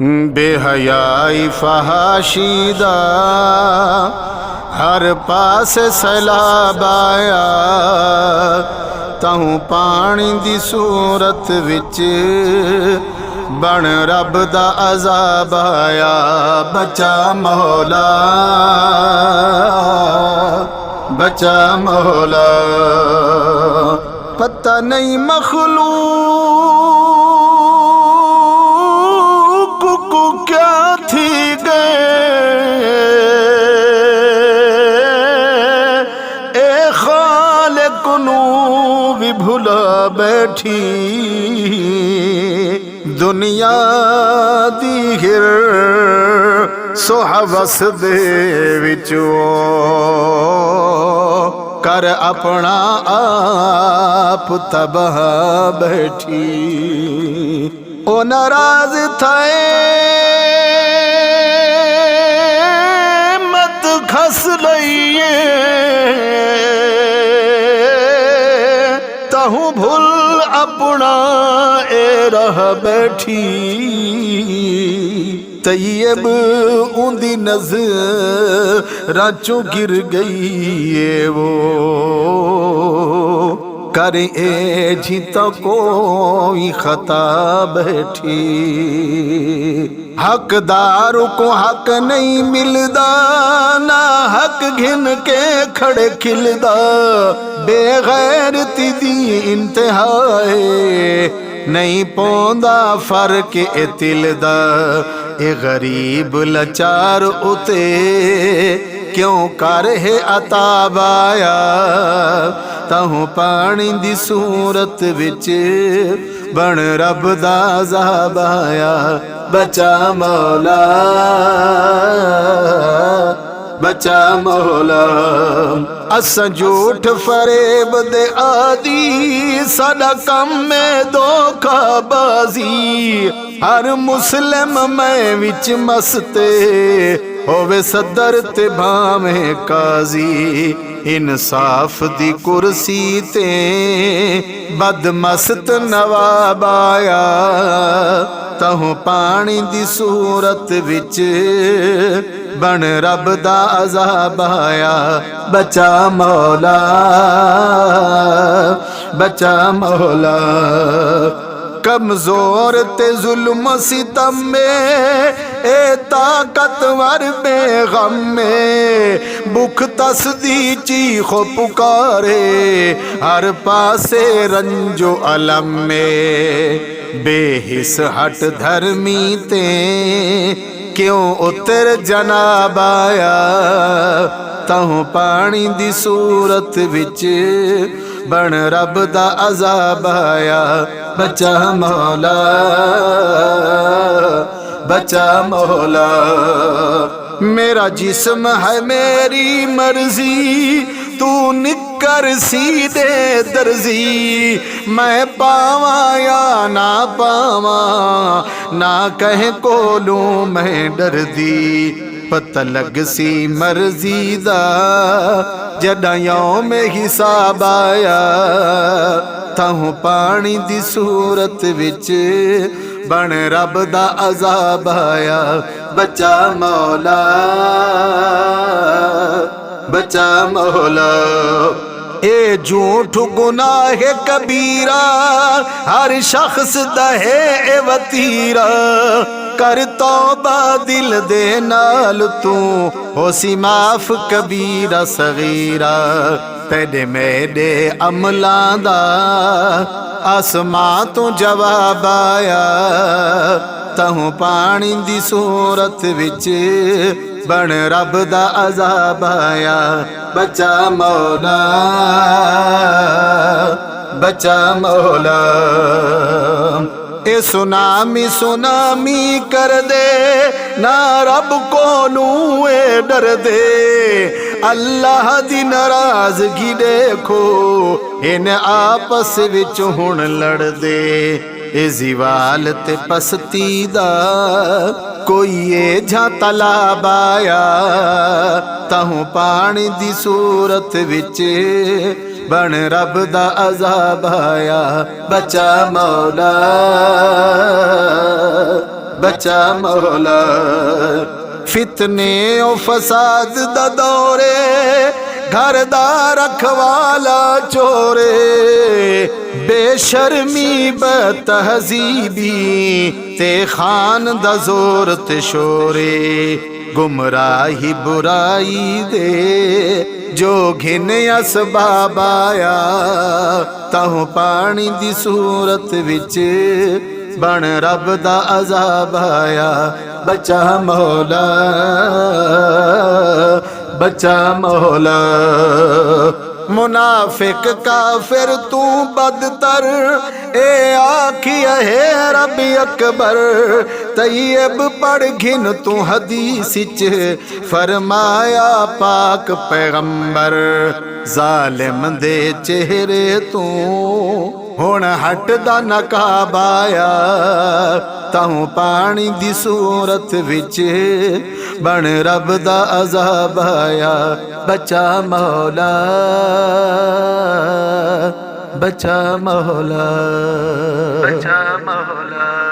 बेहयाई फहाशीदा हर पास सैलाब आया, तहूँ पानी दी सूरत विच बन रब दा अज़ाब आया। बचा मौला, बचा मौला, पता नहीं मखलूक को क्या थी गए, ए खालिक नू भी भुला बैठी। दुनिया दी हिर सोहवस दे विचों कर अपना आप तबाह बैठी। ओ नाराज थाए मत खस लइए, तहूँ भूल अपना ए रह बैठी। तैयब ऊंदी नज़रां गिर गई है वो, कर ए जी तो कोई खता बैठी। हकदार को हक नहीं मिलदा, ना हक घिन के खड़े खिलदा। बेगैरती दी इंतहाए नहीं पौंदा फर्क ए तिल दा। ए गरीब लाचार उते क्यों कर है अताब आया, तहूँ पानी दी सूरत विच बन रब दा अज़ाब आया। बचा मौला, बचा मौला, असां झूठ फरेब दे आदी, साडा कम में धोखाबाजी। हर मुस्लिम मैं विच मसते होवे सदर ते भावें काजी। इंसाफ दी कुर्सी ते बदमस्त नवाब आया, तहूँ पानी दी सूरत विच बन रब दा अज़ाब आया। बचा मौला, बचा मौला, कमजोर ते जुल्म सितम में ए ताकतवर बेगम में। भूख तसदी चीखो पुकारे हर पासे रंजो अलम में। बेहिस हट धर्मी ते क्यों उतर जनाब आया, तहूँ पानी दी सूरत विच बन रब दा अज़ाब आया। बचा मौला, बचा मौला, मेरा जिस्म है मेरी मर्जी, तू निकर सीधे दर्जी। मैं पावा या ना पावा, ना कहे को लूं मैं डरदी। पता लग सी मर्जी दा जड़ा यौम हिसाब आया, तहूँ पानी दी सूरत विच बन रब दा अज़ाब आया। बचा मौला, बचा मौला, ए झूठ गुनाह कबीरा हर शख्स दहे ए वतीरा। कर तौबा दिल दे नाल तू होसी माफ कबीरा सगीरा। तेरे मेरे अमलां दा आसमां तो जवाब आया, तहूँ पानी दी सूरत विच बन रब दा अज़ाब आया। बचा मौला, बचा मौला, ए सुनामी सुनामी कर दे ना रब को नू ए डर दे। अल्लाह दी नाराज़गी देखो इन आपस विच हुण लड़ दे। ए ज़िवाल ते पस्ती दा कोई ए झा तलाब आया, तहूँ पानी दी सूरत विच बन रब दा अज़ाब आया। बचा मौला, बचा मौला। फितने ओ फसाद दा दौरे, घर दा रखवाला चोरे, बेशर्मी बतहजीबी ते खान दा जोर ते शोरे। गुमराही बुराई दे जो घिन असबाब आया, ताहू पानी दी सूरत विच बन रब दा अजाब आया। बचा मौला, बचा मौला। मुनाफिक काफिर तू बदतर, ए आखिया है रब अकबर। तैयब पढ़ घिन तू हदीस च फरमाया पाक पैगंबर। जालिम दे चेहरे तू हुण हटदा नकाब आया, ताहू पानी दी सूरत विच बन रब दा अजाब आया। बचा मौला, बचा मौला, बचा मौला।